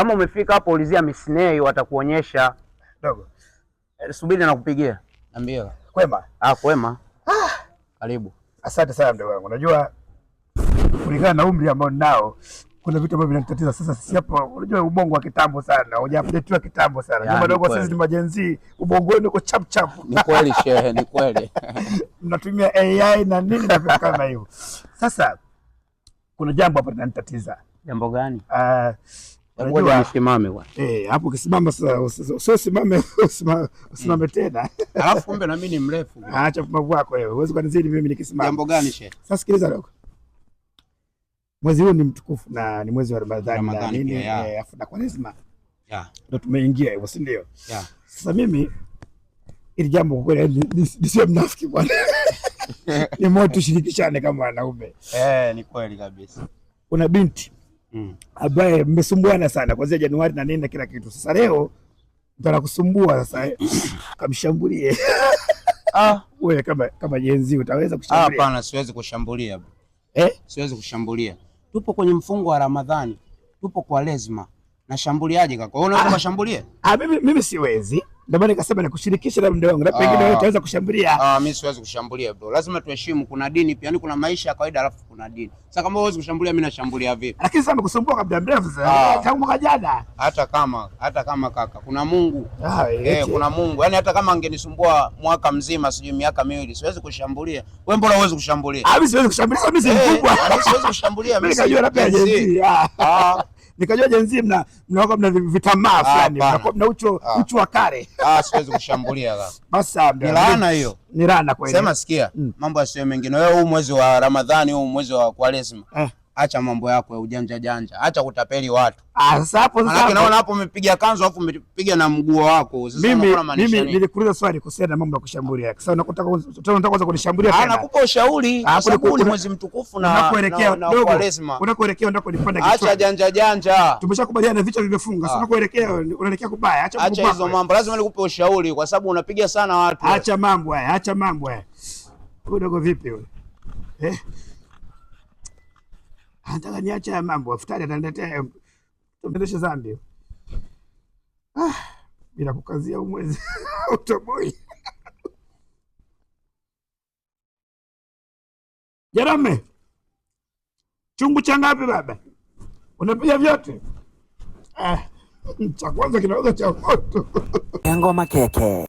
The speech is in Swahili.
Kama umefika hapo ulizia Misnei watakuonyesha. Dogo. Subiri na kupigia. Niambie. Kwema? Kwema. Karibu. Asante sana mdogo wangu. Unajua kulingana na umri ambao ninao kuna vitu ambavyo vinanitatiza sasa. Sisi hapo unajua ubongo wa kitambo sana. Hujaupdate wa kitambo sana. Nyuma dogo sisi ni majenzi, ubongo wenu uko chap chap. Ni kweli shehe, ni kweli. Mnatumia AI na nini na vitu kama hivyo. Sasa kuna jambo hapa linanitatiza. Jambo gani? Unajua nisimame bwana. Hapo ukisimama sasa sio usimame tena. Alafu kumbe na mimi ni mrefu. Acha pumbavu wako wewe. Huwezi kunizidi mimi nikisimama. Jambo gani shehe? Sasa sikiliza dogo. Mwezi huu ni mtukufu na ni mwezi wa Ramadhani na nini afu na Kwaresma. Ndio tumeingia hivyo, si ndio? Sasa mimi ili jambo kwa kweli nisio mnafiki bwana. Ni moto tushirikishane kama wanaume. Ni kweli kabisa. Una binti ambaye mmesumbuana sana kuanzia Januari na nini na kila kitu. Sasa leo mtu anakusumbua sasa kamshambulie. Wewe kama jenzi utaweza kushambulia? Hapana, siwezi kushambulia. Siwezi kushambulia. Tupo kwenye mfungo wa Ramadhani. Tupo kwa lazima. Nashambuliaje kaka? Wewe unaweza kushambulia? Mimi siwezi. Ndio maana nikasema nikushirikishe na mdogo wangu. Na pengine wewe utaweza kushambulia. Mimi siwezi kushambulia bro. Lazima tuheshimu, kuna dini pia, yani kuna maisha ya kawaida alafu kuna dini. Sasa kama wewe huwezi kushambulia, mimi nashambulia vipi? Lakini sasa nimekusumbua kwa muda mrefu sasa. Tangu mwaka jana. Hata kama kaka, kuna Mungu. Kuna Mungu. Yaani hata kama angenisumbua mwaka mzima, sijui miaka miwili, siwezi kushambulia. Wewe mbona huwezi kushambulia? Mimi siwezi kushambulia, mimi si mkubwa. Mimi siwezi kushambulia, mimi nikajua labda jenzi. Nikajua jenzi mnaoga mna vitamaa fulani, mna uchu wa kale. Siwezi kushambulia kaka. Basi ni laana hiyo. Ni laana kweli. Sema sikia, mambo yasiyo mengine. Wewe huu mwezi wa Ramadhani, huu mwezi wa Kwaresma. Acha mambo yako ya ujanja janja. Acha kutapeli watu. Sasa hapo naona hapo umepiga kanzu alafu umepiga na mguu wako. Sasa mimi nilikuuliza swali kuhusiana na mambo ya kushambulia. Sasa unataka kwanza kunishambulia tena. Nakupa ushauri. Sababu ni mwezi mtukufu na Kwaresma. Unakoelekea ndako nipanda kichwa. Acha janja janja. Tumeshakubaliana vichwa vimefunga. Sasa unaelekea kubaya. Acha hizo mambo. Lazima nikupe ushauri kwa sababu unapiga sana watu. Acha mambo haya. Dogo vipi wewe? Anataka niache ya mambo, afutari ataniletea tumendesha zambi. Bila kukazia umwezi utoboi. Jarame. Chungu cha ngapi baba? Unapiga vyote? Cha kwanza kinaweza cha moto. Ngoma keke.